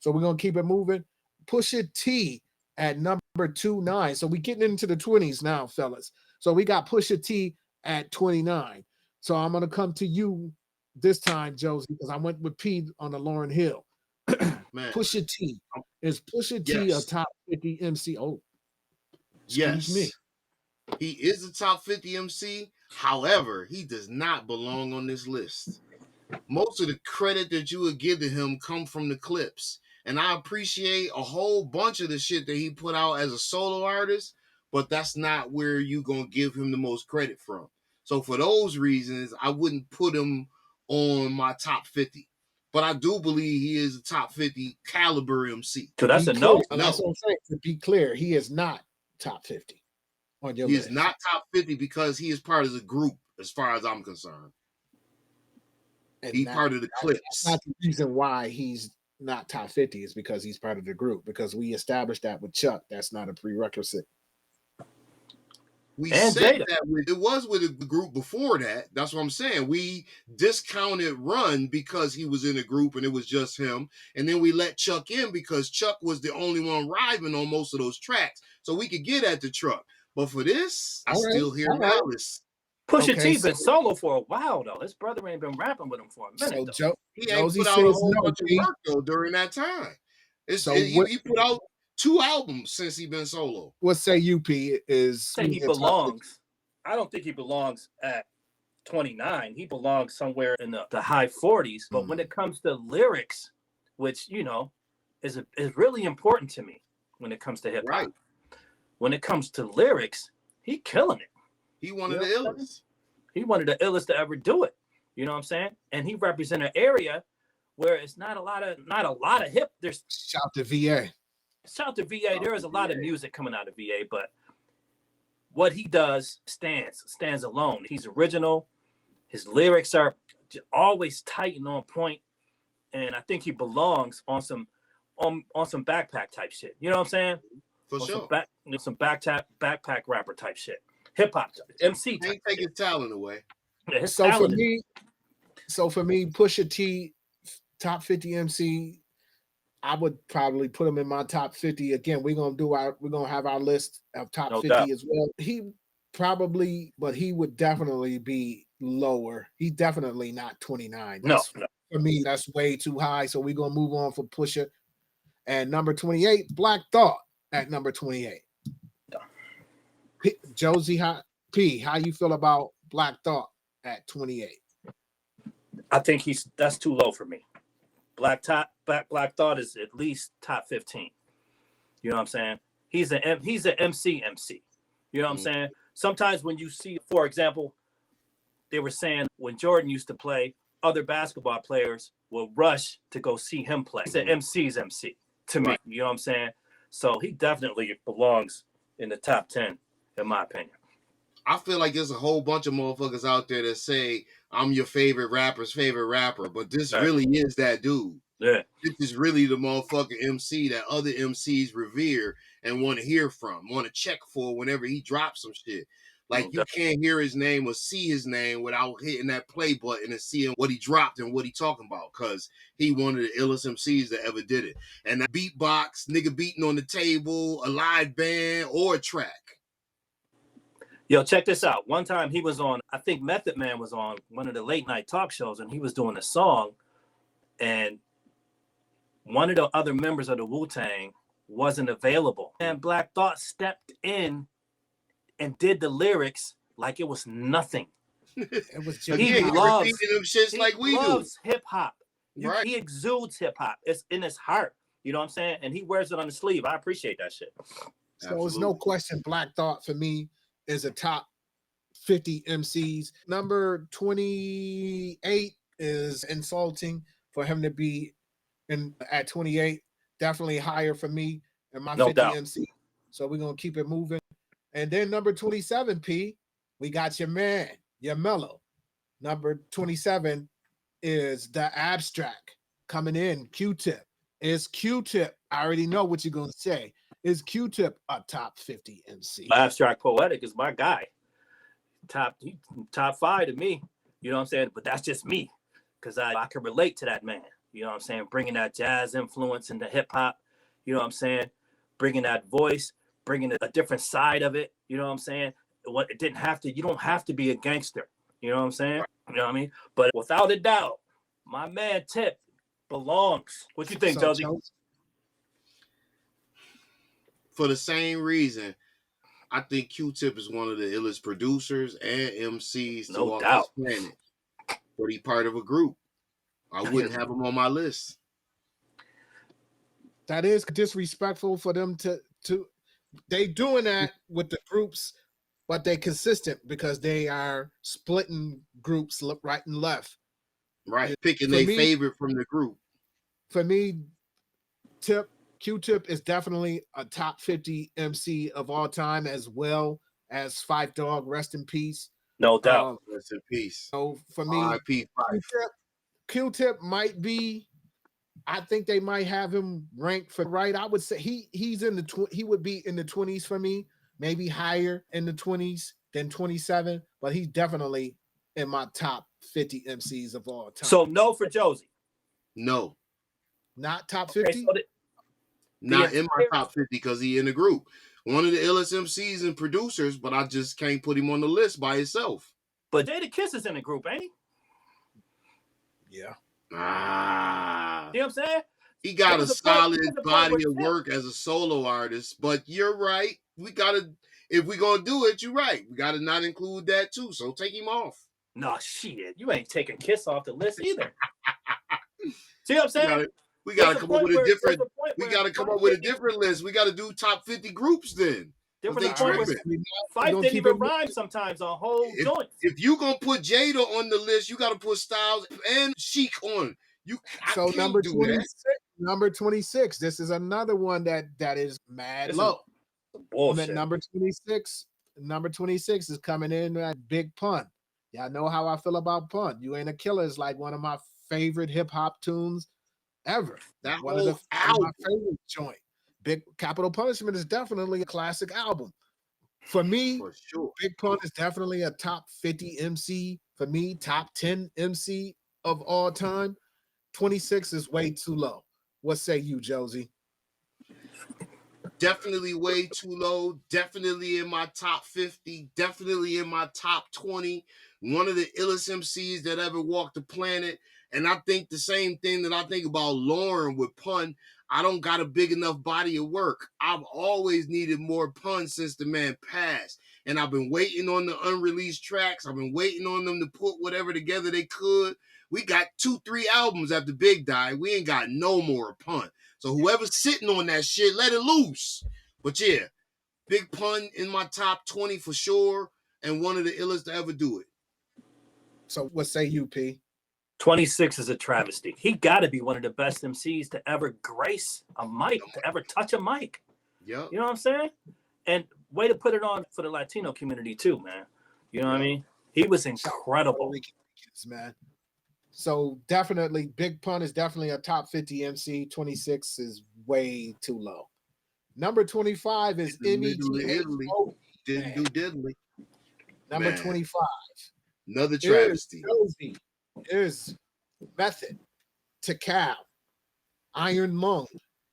So we're gonna keep it moving. Pusha T at number 29. So we getting into the 20s now, fellas. So we got Pusha T at 29. So I'm gonna come to you this time, Josie, because I went with P on the Lauryn Hill. Man, Pusha T. Is Pusha T a top 50 MC? Oh, excuse me. He is a top 50 MC. However, he does not belong on this list. Most of the credit that you would give to him come from the clips. And I appreciate a whole bunch of the shit that he put out as a solo artist, but that's not where you're going to give him the most credit from. So for those reasons, I wouldn't put him on my top 50. But I do believe he is a top 50 caliber MC. So that's a no. That's what I'm saying. To be clear, he is not top 50 on your list. He is not top 50 because he is part of the group, as far as I'm concerned. And he's part of the clips. That's not the reason why he's not top 50 is because he's part of the group, because we established that with Chuck. That's not a prerequisite. We said that it was with the group before that. That's what I'm saying. We discounted Run because he was in a group and it was just him. And then we let Chuck in because Chuck was the only one riding on most of those tracks. So we could get at the truck. But for this, I still hear Malice. Pusha T been solo for a while, though. His brother ain't been rapping with him for a minute, though. He ain't put out a whole bunch of work, though, during that time. He put out 2 albums since he been solo. What say UP is? Say he belongs. I don't think he belongs at 29. He belongs somewhere in the high 40s. But when it comes to lyrics, which, you know, is really important to me when it comes to hip hop. Right. When it comes to lyrics, he killing it. He one of the illest. He one of the illest to ever do it. You know what I'm saying? And he represents an area where it's not a lot of hip. There's shout to VA. Shout to VA. There is a lot of music coming out of VA, but what he does stands alone. He's original. His lyrics are always tight and on point, and I think he belongs on some backpack type shit. You know what I'm saying? For sure. Some backpack rapper type shit. Hip hop MC. Can't take his talent away. Yeah, so for me, Pusha T, top 50 MC. I would probably put him in my top 50. Again, we're gonna have our list of top 50 doubt. As well. He would definitely be lower. He's definitely not 29. No. For me, that's way too high. So we're gonna move on for Pusha. And number 28, Black Thought at number 28. Josie, how you feel about Black Thought at 28? I think that's too low for me. Black Thought is at least top 15. You know what I'm saying? He's an MC. You know what I'm saying? Sometimes when you see, for example, they were saying when Jordan used to play, other basketball players will rush to go see him play. He's an MC's MC to me. You know what I'm saying? So he definitely belongs in the top 10, in my opinion. I feel like there's a whole bunch of motherfuckers out there that say I'm your favorite rapper's favorite rapper, but this really is that dude. Yeah. This is really the motherfucking MC that other MCs revere and want to hear from, want to check for whenever he drops some shit. Like you can't hear his name or see his name without hitting that play button and seeing what he dropped and what he talking about, because he one of the illest MCs that ever did it. And that beatbox, nigga beating on the table, a live band, or a track. Yo, check this out. One time he was on, I think Method Man was on one of the late night talk shows, and he was doing a song, and one of the other members of the Wu-Tang wasn't available. And Black Thought stepped in and did the lyrics like it was nothing. It was just he loves them shits like we do. Hip hop. Right. He exudes hip hop. It's in his heart. You know what I'm saying? And he wears it on the sleeve. I appreciate that shit. So there's no question Black Thought for me is a top 50 MCs. Number 28 is insulting for him to be at 28. Definitely higher for me and my 50 MC. So we're going to keep it moving. And then number 27, P, we got your man, your Mellow. Number 27 is The Abstract coming in. Q-Tip. Is Q-Tip, I already know what you're going to say. Is Q-Tip a top 50 MC? Abstract Poetic is my guy. Top 5 to me. You know what I'm saying? But that's just me, because I can relate to that man. You know what I'm saying? Bringing that jazz influence into hip hop. You know what I'm saying? Bringing that voice, bringing a different side of it. You know what I'm saying? What it didn't have to. You don't have to be a gangster. You know what I'm saying? You know what I mean? But without a doubt, my man Tip belongs. What you think, Josie? For the same reason, I think Q-Tip is one of the illest producers and MCs to walk this planet. But he's part of a group. I wouldn't have him on my list. That is disrespectful for them to they doing that with the groups, but they consistent because they are splitting groups right and left. Right, picking their favorite from the group. For me, Q-Tip is definitely a top 50 MC of all time, as well as Phife Dawg. Rest in peace. No doubt. Rest in peace. So for me, Q-Tip might be. I think they might have him ranked for right. I would say he's in the he would be in the 20s for me, maybe higher in the 20s than 27, but he's definitely in my top 50 MCs of all time. So no for Josie. No. Not top 50? Okay, so not in my top 50 because he in the group. One of the illest MCs and producers, but I just can't put him on the list by himself. But Jadakiss is in the group, ain't he? Yeah. You know what I'm saying? He got a solid body of work as a solo artist, but you're right. If we're going to do it, you're right. We got to not include that too, so take him off. No, shit. You ain't taking Kiss off the list either. See what I'm saying? We got to come up with a different. We got to come up with a different list. We got to do top 50 groups then. Different point where Phife didn't even rhyme sometimes on whole joints. If you gonna put Jada on the list, you got to put Styles and Chic on. So number 26. Number 26. This is another one that is mad low. Bullshit. Number 26. Number 26 is coming in at Big Pun. Y'all know how I feel about Pun. You Ain't a Killer is like one of my favorite hip hop tunes ever. That one of my favorite joint. Big Capital Punishment is definitely a classic album. For me, for sure. Big Pun is definitely a top 50 MC. For me, top 10 MC of all time. 26 is way too low. What say you, Josie? Definitely way too low. Definitely in my top 50. Definitely in my top 20. One of the illest MCs that ever walked the planet. And I think the same thing that I think about Lauren with Pun. I don't got a big enough body of work. I've always needed more Pun since the man passed. And I've been waiting on the unreleased tracks. I've been waiting on them to put whatever together they could. We got 2-3 albums after Big died. We ain't got no more Pun. So whoever's sitting on that shit, let it loose. But yeah, Big Pun in my top 20 for sure. And one of the illest to ever do it. So what say you, P? 26 is a travesty. He got to be one of the best MCs to ever grace a mic, to ever touch a mic. Yeah. You know what I'm saying? And way to put it on for the Latino community too, man. You know what I mean? He was incredible. Man. So definitely, Big Pun is definitely a top 50 MC. 26 is way too low. Number 25 is METHOD. Didn't do diddly. Number 25. Another travesty. Here's Method to Cal. Iron Lung.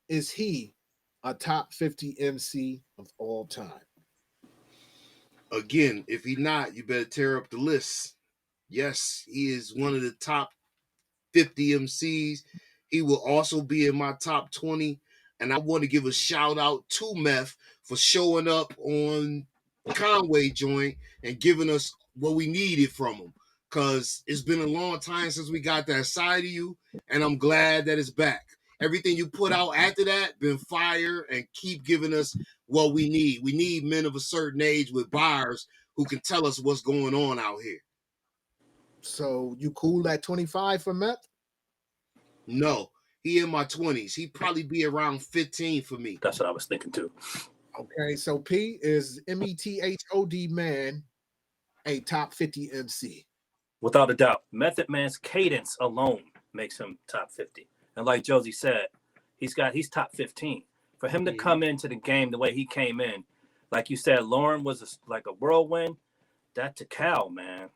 Is he a top 50 MC of all time? Again, if he not, you better tear up the list. Yes, he is one of the top 50 MCs. He will also be in my top 20. And I want to give a shout out to Meth for showing up on Conway joint and giving us what we needed from him. Because it's been a long time since we got that side of you, and I'm glad that it's back. Everything you put out after that been fire, and keep giving us what we need. We need men of a certain age with bars who can tell us what's going on out here. So you cool at 25 for Meth? No, he in my 20s. He'd probably be around 15 for me. That's what I was thinking too. Okay, so P is METHOD Man a top 50 MC? Without a doubt. Method Man's cadence alone makes him top 50. And like Josie said, he's top 15. For him to come into the game the way he came in, like you said, Lauren was like a whirlwind. That to Cal, man.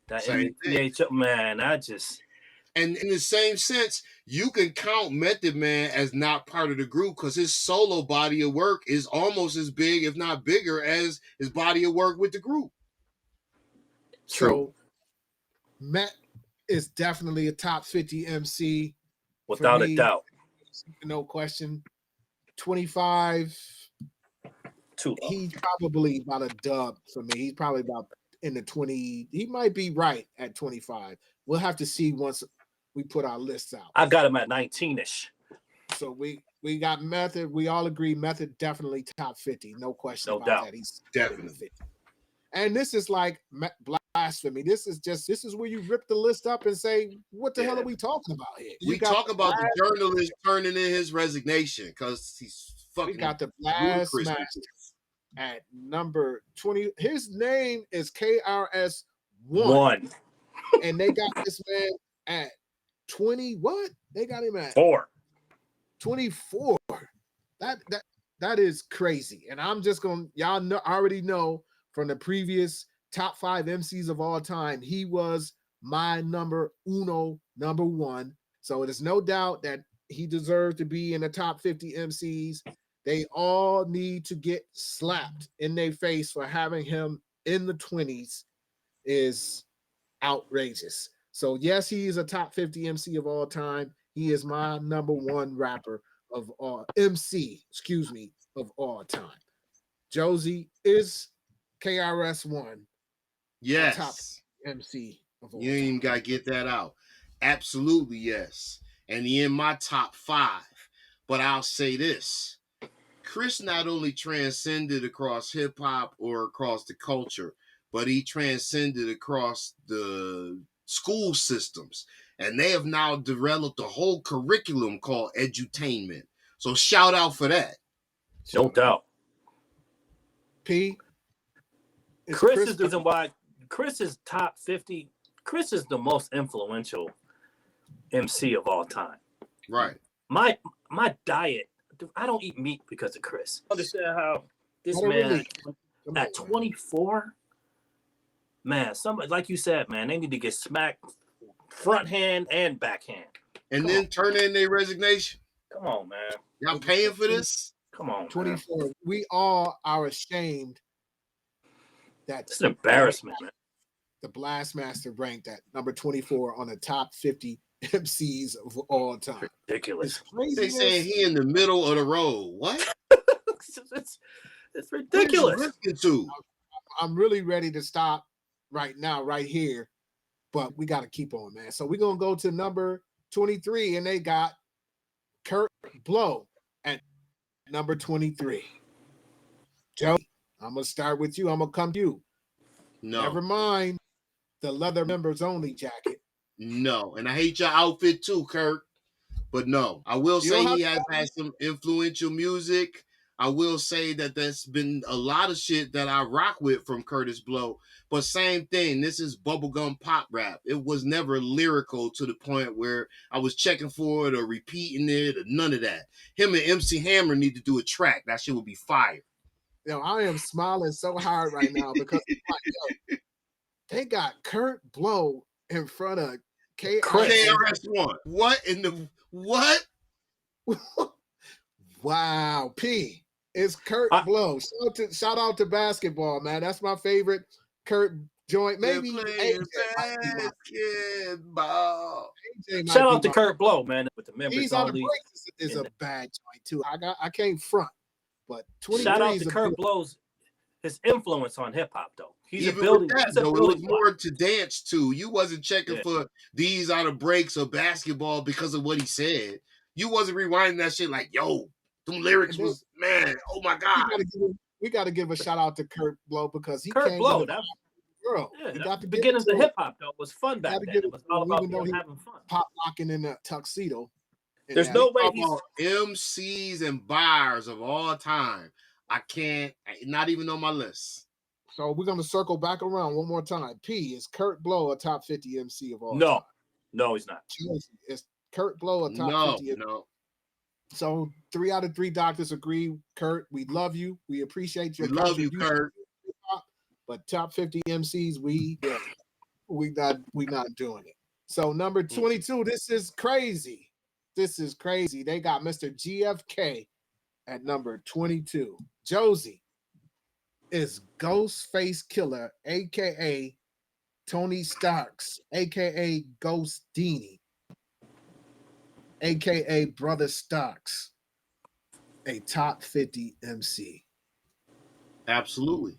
That METHOD, man, And in the same sense, you can count Method Man as not part of the group because his solo body of work is almost as big, if not bigger, as his body of work with the group. So Met is definitely a top 50 MC. Without a doubt. No question. 25. Too low. He's probably about a dub for me. He's probably about in the 20. He might be right at 25. We'll have to see once we put our lists out. I got him at 19-ish. So we got Method. We all agree Method definitely top 50. No question about that. He's definitely 50. And this is like blasphemy. This is where you rip the list up and say, what the hell are we talking about here? We talk about the journalist turning in his resignation because he's fucking. We got the Blast Master at number 20. His name is KRS-One. And they got this man at 20. What? They got him at 24. That is crazy. And I'm just going, y'all know, already know from the previous top 5 MCs of all time, he was my number one. So it is no doubt that he deserves to be in the top 50 MCs. They all need to get slapped in their face for having him in the 20s is outrageous. So yes, he is a top 50 MC of all time. He is my number one rapper of all of all time. Josie is KRS-One. Yes. Top MC of all you ain't even got to get that out. Absolutely, yes. And he in my top 5. But I'll say this. Chris not only transcended across hip-hop or across the culture, but he transcended across the school systems. And they have now developed a whole curriculum called edutainment. So shout out for that. No doubt. P. Chris is the reason why Chris is top 50. Chris is the most influential MC of all time. Right. My diet, I don't eat meat because of Chris. Understand how this man at 24, man, somebody like you said, man, they need to get smacked front hand and backhand. And then turn in their resignation. Come on, man. Y'all paying for this? Come on, 24. Man. We all are ashamed that it's an embarrassment, man. The Blastmaster ranked at number 24 on the top 50 MCs of all time. Ridiculous. They saying he in the middle of the road. What? it's ridiculous. I'm really ready to stop right now, right here, but we got to keep on, man. So we're gonna go to number 23, and they got Kurt Blow at number 23. Joe, I'm gonna start with you. I'm gonna come to you. No. Never mind the leather members only jacket. No. And I hate your outfit too, Kurt. But no. I will say he has had some influential music. I will say that there's been a lot of shit that I rock with from Kurtis Blow. But same thing, this is bubblegum pop rap. It was never lyrical to the point where I was checking for it or repeating it or none of that. Him and MC Hammer need to do a track. That shit would be fire. Yo, I am smiling so hard right now because they got Kurt Blow in front of KRS-One. What in the what? Wow, P. It's Kurt Blow. Shout out to basketball, man. That's my favorite Kurt joint. Maybe AJ basketball. Shout out to Kurt Blow, man. With the members He's on the breaks is a bad joint too. I can't front, but 23 shout out to Kurt Blow's his influence on hip hop though. He's even a building. That, though, it was more to dance to. You wasn't checking for these out of breaks or basketball because of what he said. You wasn't rewinding that shit like, yo, them lyrics was, man, oh my God. We got to give a shout out to Kurt Blow because he Kurt Blow, that girl. The beginnings of hip hop though was fun back then. It was all about having fun. Pop locking in a tuxedo. There's no way he's MCs and bars of all time. I can't, not even on my list. So we're gonna circle back around one more time. P, is Kurt Blow a top 50 MC of all time? No, he's not. Is Kurt Blow a top 50? No. So 3 out of 3 doctors agree. Kurt, we love you. We appreciate your love you, Kurt. But top 50 MCs, we not doing it. So number 22, this is crazy. This is crazy. They got Mr. GFK at number 22. Josie is Ghostface Killah, aka Tony Starks, aka Ghost Dini, aka Brother Starks, a top 50 MC. Absolutely.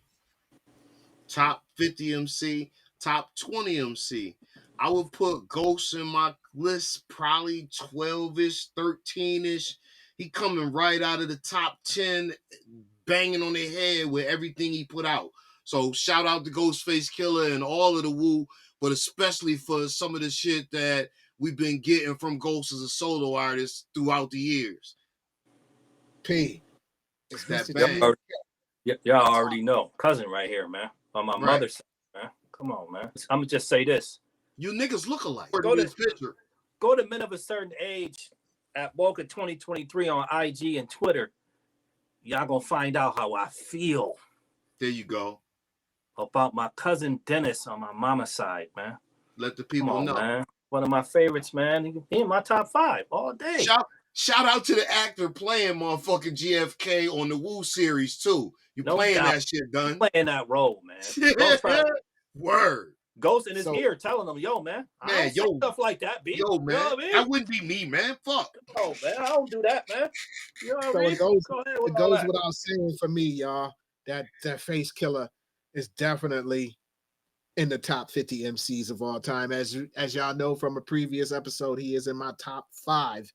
Top 50 MC, top 20 MC. I would put Ghost in my list probably 12-ish, 13-ish. He coming right out of the top 10, banging on their head with everything he put out. So shout out to Ghostface Killah and all of the Woo, but especially for some of the shit that we've been getting from Ghost as a solo artist throughout the years. P. It's That Mr. bang. Y'all already know. Cousin right here, man. On my mother's side, man. Come on, man. I'm going to just say this. You niggas look alike. Go to men of a certain age at Woke 2023 on IG and Twitter. Y'all going to find out how I feel. There you go. About my cousin Dennis on my mama's side, man. Let the people know. Man. One of my favorites, man. He in my top 5 all day. Shout out to the actor playing motherfucking GFK on the Woo series too. You playing that shit, done. Playing that role, man. Word. Ghost in his ear telling him, yo, man, I don't say stuff like that, B. Yo, man, you know what I mean? That wouldn't be me, man. Fuck. Oh, man, I don't do that, man. You know what I mean? It goes without saying for me, y'all, that Face Killah is definitely in the top 50 MCs of all time. As y'all know from a previous episode, he is in my top 5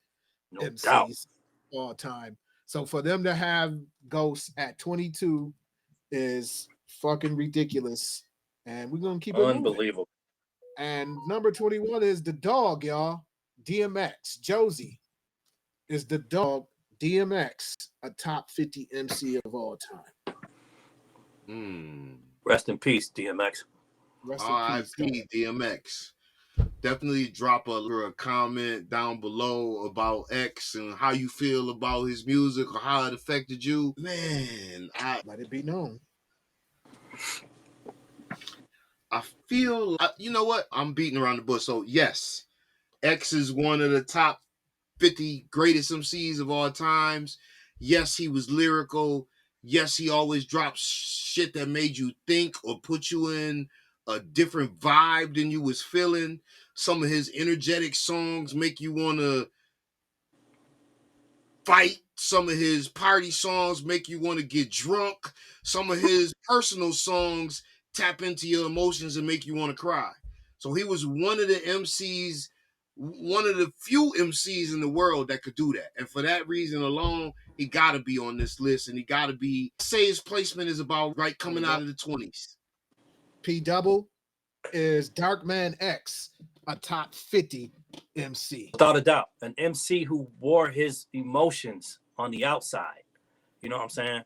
MCs of all time. So for them to have Ghost at 22 is fucking ridiculous. And we're going to keep it unbelievable. Moving. And number 21 is the dog, y'all. DMX. Josie is the dog. DMX, a top 50 MC of all time. Rest in peace, DMX. R.I.P. DMX. Definitely drop a comment down below about X and how you feel about his music or how it affected you. Man, let it be known. I feel, you know what? I'm beating around the bush. So, yes, X is one of the top 50 greatest MCs of all times. Yes, he was lyrical. Yes, he always dropped shit that made you think or put you in a different vibe than you was feeling. Some of his energetic songs make you want to fight. Some of his party songs make you want to get drunk. Some of his personal songs tap into your emotions and make you want to cry. So he was one of the MCs, one of the few MCs in the world that could do that. And for that reason alone, he got to be on this list. And he got to be, say his placement is about right coming out of the 20s. P Double is Darkman X, a top 50 MC. Without a doubt. An MC who wore his emotions on the outside. You know what I'm saying?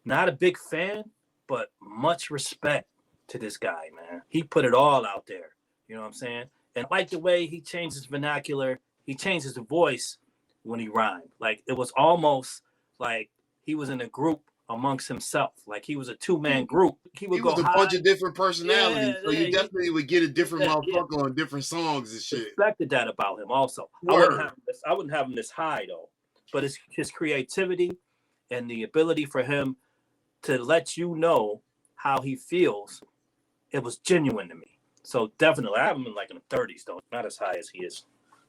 Not a big fan, but much respect to this guy, man. He put it all out there. You know what I'm saying? And I like the way he changed his vernacular. He changed his voice when he rhymed. Like, it was almost like he was in a group amongst himself. Like, he was a two-man group. He was a bunch of different personalities. So you definitely would get a different motherfucker on different songs and shit. Respected that about him also. I wouldn't have him this high, though. But it's his creativity and the ability for him to let you know how he feels. It was genuine to me. So definitely, I have him in like in the 30s, though. Not as high as he is.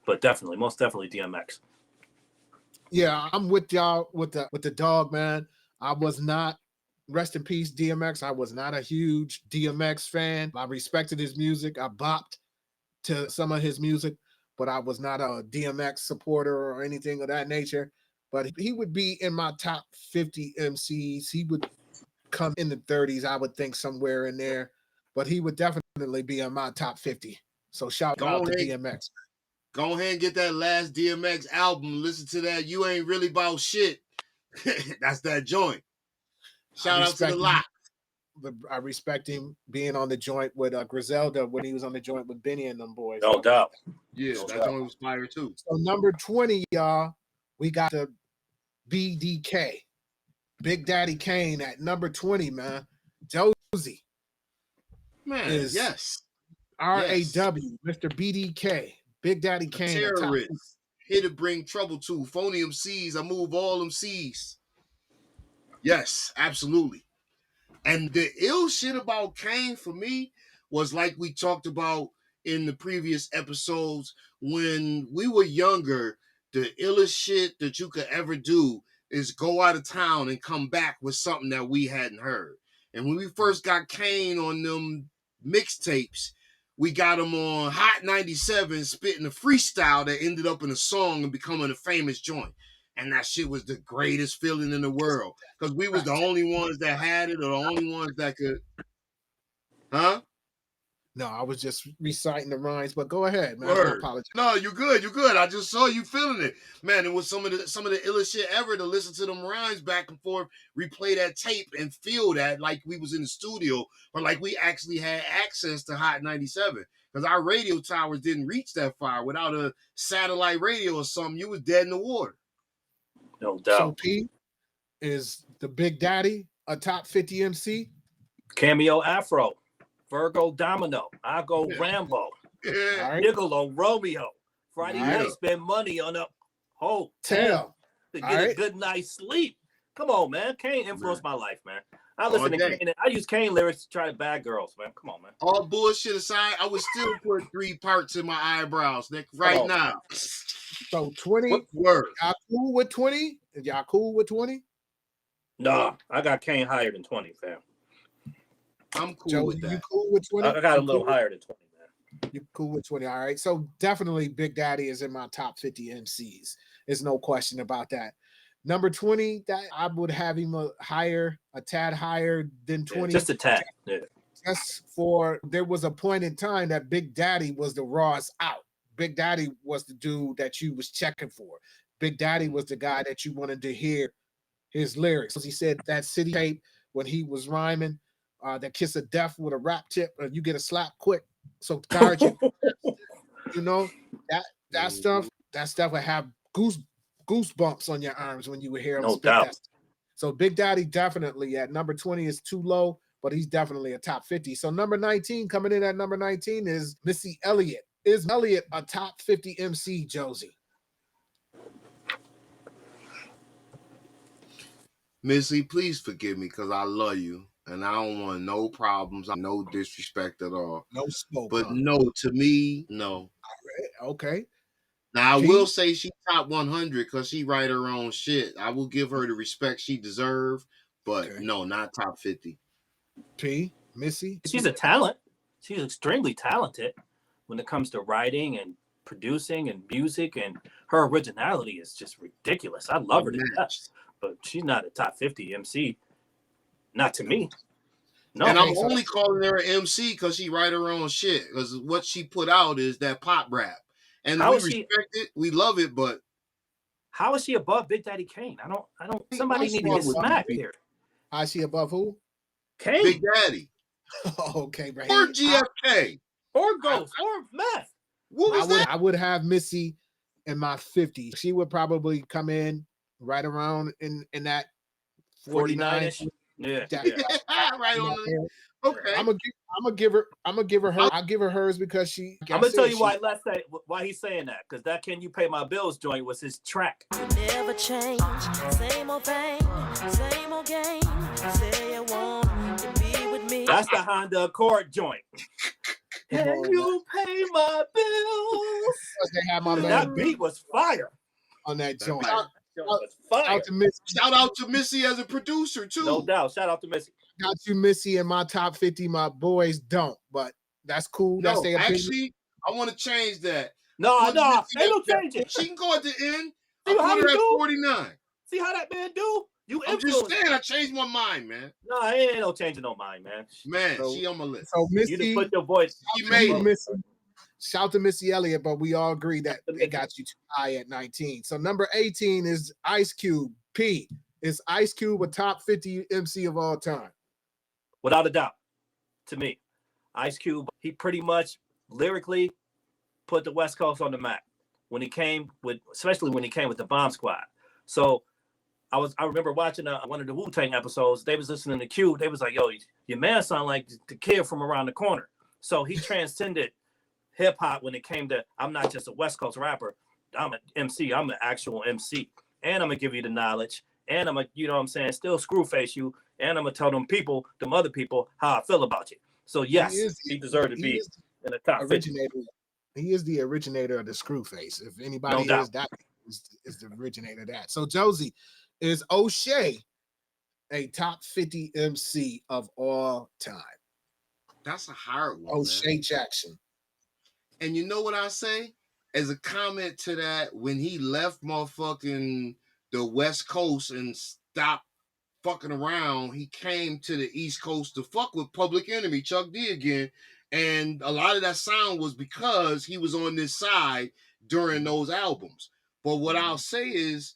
But definitely, most definitely DMX. Yeah, I'm with y'all with the dog, man. I was not, rest in peace, DMX. I was not a huge DMX fan. I respected his music. I bopped to some of his music, but I was not a DMX supporter or anything of that nature. But he would be in my top 50 MCs. He would come in the 30s, I would think, somewhere in there. But he would definitely be in my top 50. So shout out to DMX. Go ahead and get that last DMX album. Listen to that. You Ain't Really About Shit. That's that joint. Shout out to the lot. I respect him being on the joint with Griselda when he was on the joint with Benny and them boys. No doubt. Yeah, that joint was fire too. So number 20, y'all, we got the Bdk, Big Daddy Kane at number 20, man. Josie. Man, yes. R.A.W., Mr. Bdk, Big Daddy Kane. Terrorist. Here to bring trouble to. Phony MCs. I move all MCs. Yes, absolutely. And the ill shit about Kane for me was like we talked about in the previous episodes. When we were younger, the illest shit that you could ever do is go out of town and come back with something that we hadn't heard. And when we first got Kane on them mixtapes, we got him on Hot 97 spitting a freestyle that ended up in a song and becoming a famous joint. And that shit was the greatest feeling in the world. Because we was the only ones that had it or the only ones that could. Huh? No, I was just reciting the rhymes, but go ahead, man. I Word. apologize. No, you're good. You're good. I just saw you feeling it. Man, it was some of the illest shit ever to listen to them rhymes back and forth, replay that tape and feel that like we was in the studio or like we actually had access to Hot 97. Because our radio towers didn't reach that far. Without a satellite radio or something, you was dead in the water. No doubt. So P, is the Big Daddy a top 50 MC? Cameo Afro, Virgo Domino, I go Rambo, Yeah. Niccolo Romeo, Friday Yeah. night spend money on a hotel Tell. to get All a right. good night's sleep. Come on, man. Kane influenced my life, man. I listen to day. Kane. I use Kane lyrics to try to bag girls, man. Come on, man. All bullshit aside, I would still put 3 parts in my eyebrows, Nick, right on. now. So 20, Word. y'all cool with 20? Y'all cool with 20? Nah, I got Kane higher than 20, fam. I'm cool Joe, with you that. cool with 20? I got a You little cool? higher than 20, man. You cool with 20? All right. So definitely Big Daddy is in my top 50 MCs. There's no question about that. Number 20, that I would have him a tad higher than Yeah, 20. just a tad. Yeah. Just for there was a point in time that Big Daddy was the rawest out. Big Daddy was the dude that you was checking for. Big Daddy was the guy that you wanted to hear his lyrics. He said that city tape when he was rhyming, that kiss of death with a rap tip, you get a slap quick. So guard you, you know, that stuff would have goosebumps on your arms when you would hear him No spit doubt. that. So Big Daddy definitely at number 20 is too low, but he's definitely a top 50. So number 19, coming in at number 19 is Missy Elliott. Is Elliott a top 50 MC, Josie? Missy, please forgive me because I love you and I don't want no problems, no disrespect at all. No smoke. But huh? no, to me, no. Okay. Now, I P? will say she top 100 because she write her own shit. I will give her the respect she deserves, but Okay. no, not top 50. P, Missy? She's a talent. She's extremely talented when it comes to writing and producing and music, and her originality is just ridiculous. I love her to death, but she's not a top 50 MC. Not to me. No. And I'm only calling her an MC because she write her own shit. Because what she put out is that pop rap. And How we is she- respect it, we love it, but How is she above Big Daddy Kane? I don't. Somebody need to get smacked here. How's she above who? Kane Big Daddy Okay, right. or GFK. or Ghost or Meth. What was that? I would have Missy in my 50. She would probably come in right around in that 49. 49-ish. Yeah. That- Yeah, right on the, okay. I'm gonna give her I'll give her hers because she. I'm gonna tell you why he's saying that, because that "Can You Pay My Bills" joint was his track. Never change, same old thing, same old game. Say you want to be with me. That's the Honda Accord joint. Can you pay my bills? They had my man That beat was fire. on that joint. That was fire. Out to Missy. Shout out to Missy as a producer too. No doubt. Shout out to Missy. Got you, Missy, in my top 50. My boys don't, but that's cool. That's No, their opinion. actually, I want to change that. No, Put ain't Missy no at- changing. She can go at the end. See I how put her you at do? 49. See how that man do? You I'm just influence. saying, I changed my mind, man. No, ain't no changing no mind, man. Man, So- she on my list. So You just Missy, put your voice. She made it. Missy, shout to Missy Elliott, but we all agree that they got you too high at 19. So number 18 is Ice Cube. P, is Ice Cube a top 50 MC of all time? Without a doubt, to me, Ice Cube, he pretty much lyrically put the West Coast on the map especially when he came with the Bomb Squad. So I remember watching one of the Wu-Tang episodes. They was listening to Cube. They was like, "Yo, your man sound like the kid from around the corner." So he transcended hip hop when it came to, I'm not just a West Coast rapper. I'm an MC. I'm an actual MC. And I'm going to give you the knowledge. And I'm going to, you know what I'm saying, still screw face you. And I'm going to tell them other people, how I feel about you. So, yes, he deserved to be in the top 50. He is the originator of the screw face. If anybody No is, that is the originator of that. So, Josie, is O'Shea a top 50 MC of all time? That's a hard one. O'Shea Jackson. And you know what I say? As a comment to that, when he left motherfucking the West Coast and stopped fucking around, he came to the East Coast to fuck with Public Enemy, Chuck D again. And a lot of that sound was because he was on this side during those albums. But what I'll say is,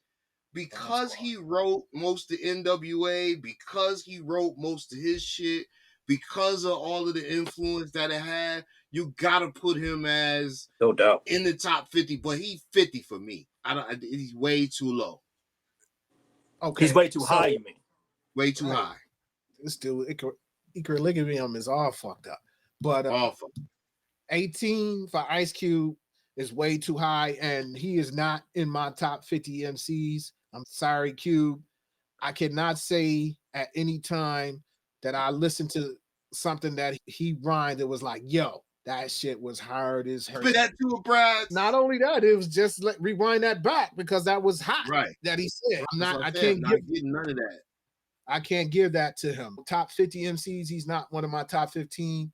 because he wrote most of NWA, because he wrote most of his shit, because of all of the influence that it had, you gotta put him as no doubt in the top 50. But he's 50 for me. He's way too low. Okay, he's way too high. You mean? Way too high. It's still equilibrium is all fucked up. But Awful. 18 for Ice Cube is way too high, and he is not in my top 50 MCs. I'm sorry, Cube. I cannot say at any time that I listened to something that he rhymed that was like, yo, that shit was hard as hell. Spit that to a Brad. Not only that, it was just like rewind that back because that was hot. Right. That he said. I can't give none of that. I can't give that to him. Top 50 MCs, he's not one of my top 50,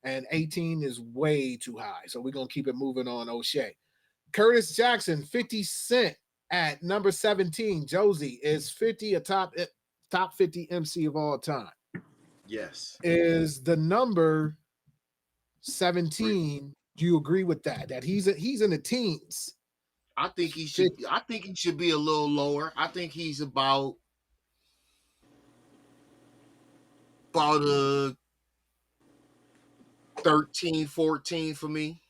and 18 is way too high. So we're going to keep it moving on O'Shea. Curtis Jackson, 50 Cent at number 17. Josie, is 50 a top 50 MC of all time? Yes. Is the number 17, do you agree with that? That he's in the teens? I think he should. I think he should be a little lower. I think he's about a 13, 14 for me.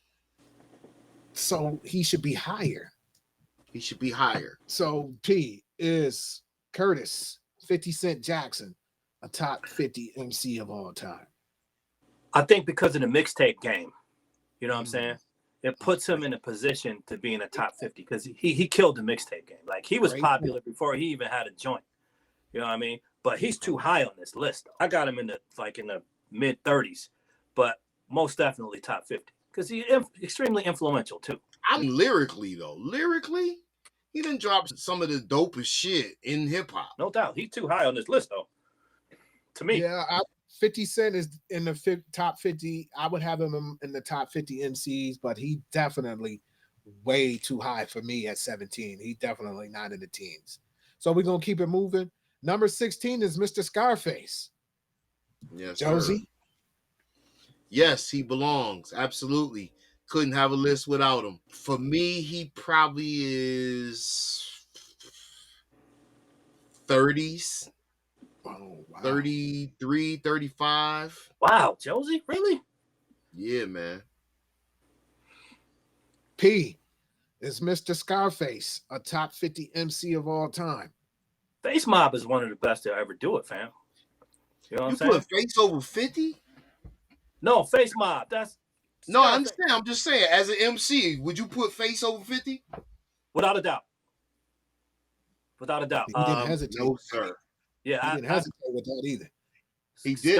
So he should be higher. He should be higher. So P, is Curtis 50 Cent Jackson a top 50 MC of all time? I think because of the mixtape game, you know what I'm saying? It puts him in a position to be in the top 50 because he killed the mixtape game. Like he was popular before he even had a joint. You know what I mean? But he's too high on this list. I got him in the mid 30s, but most definitely top 50 because he's extremely influential too. Lyrically, he done dropped some of the dopest shit in hip hop. No doubt, he's too high on this list though. To me, yeah, 50 Cent is in the top 50. I would have him in the top 50 MCs, but he definitely way too high for me at 17. He definitely not in the teens. So we're gonna keep it moving. Number 16 is Mr. Scarface. Yes, Josie. Sir. Yes, he belongs. Absolutely. Couldn't have a list without him. For me, he probably is 30s. Oh, wow. 33, 35. Wow, Josie, really? Yeah, man. P, is Mr. Scarface a top 50 MC of all time? Face Mob is one of the best to ever do it, fam. You know what I'm saying? You put Face over 50? No, Face Mob. That's no, I understand. I'm just saying, as an MC, would you put Face over 50? Without a doubt. Without a doubt. He didn't hesitate. No, sir. Yeah, he didn't hesitate with that either. He did.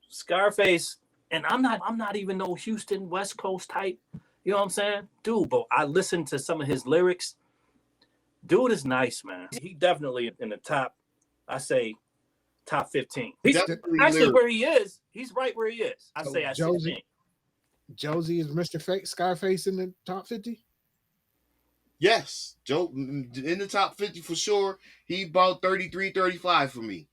Scarface, and I'm not even no Houston West Coast type. You know what I'm saying? Dude, but I listened to some of his lyrics. Dude is nice, man. He definitely in the top, I say, top 15. He's actually where he is. He's right where he is. I say at 16. Josie, is Mr. Scarface in the top 50? Yes. Joe in the top 50 for sure. He about 33, 35 for me.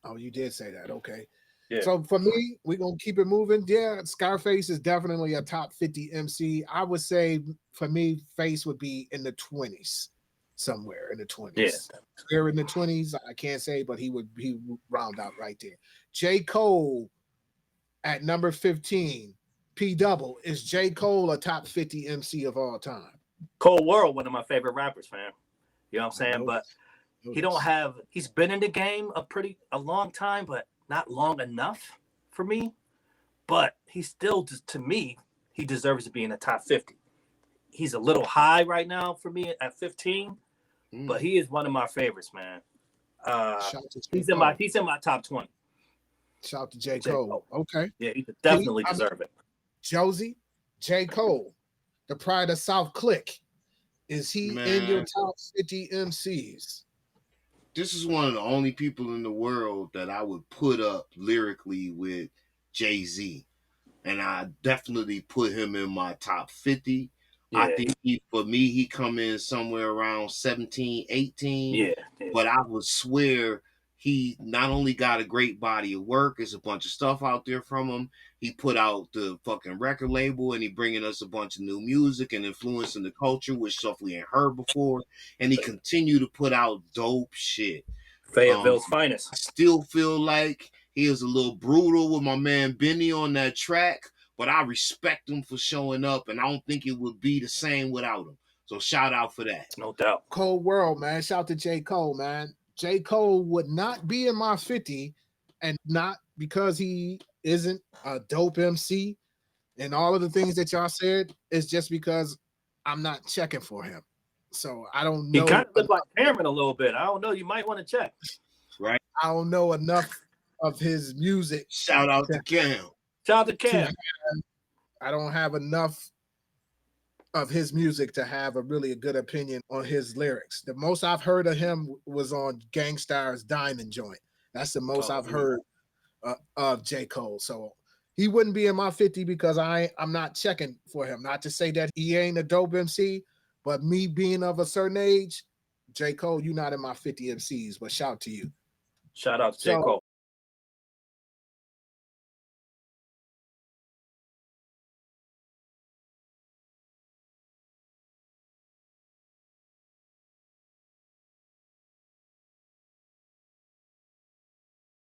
Oh, you did say that. Okay. Yeah. So for me, we're going to keep it moving. Yeah, Scarface is definitely a top 50 MC. I would say for me, Face would be in the 20s. Somewhere in the 20s. Yeah. Where in the 20s, I can't say, but he would round out right there. J. Cole at number 15. P Double, is J. Cole a top 50 MC of all time? Cold World, one of my favorite rappers, fam. You know what I'm saying? But he's been in the game a long time, but not long enough for me, but he still, to me, he deserves to be in the top 50. He's a little high right now for me at 15, but he is one of my favorites, man. He's in my top 20. Shout out to J. Cole. Okay. Yeah, he could definitely deserve it. Josie, J. Cole, the Pride of South Click. Is he in your top 50 MCs? This is one of the only people in the world that I would put up lyrically with Jay-Z. And I definitely put him in my top 50. Yeah. I think for me, he come in somewhere around 17, 18. Yeah. But I would swear he not only got a great body of work, there's a bunch of stuff out there from him. He put out the fucking record label and he bringing us a bunch of new music and influencing the culture, which stuff we ain't heard before. And he continue to put out dope shit. Fayetteville's finest. I still feel like he is a little brutal with my man Benny on that track, but I respect him for showing up, and I don't think it would be the same without him. So shout out for that. No doubt. Cold world, man. Shout out to J. Cole, man. J. Cole would not be in my 50, and not because he isn't a dope MC and all of the things that y'all said. It's just because I'm not checking for him. So I don't know. He kind of looks like Cameron a little bit. I don't know. You might want to check. Right. I don't know enough of his music. Shout out to Cam. Shout out to Cam. I don't have enough of his music to have a really good opinion on his lyrics. The most I've heard of him was on Gangstar's Diamond Joint. That's the most I've heard of J. Cole. So he wouldn't be in my 50 because I'm not checking for him. Not to say that he ain't a dope MC, but me being of a certain age, J. Cole, you're not in my 50 MCs, but shout to you. Shout out to J. Cole.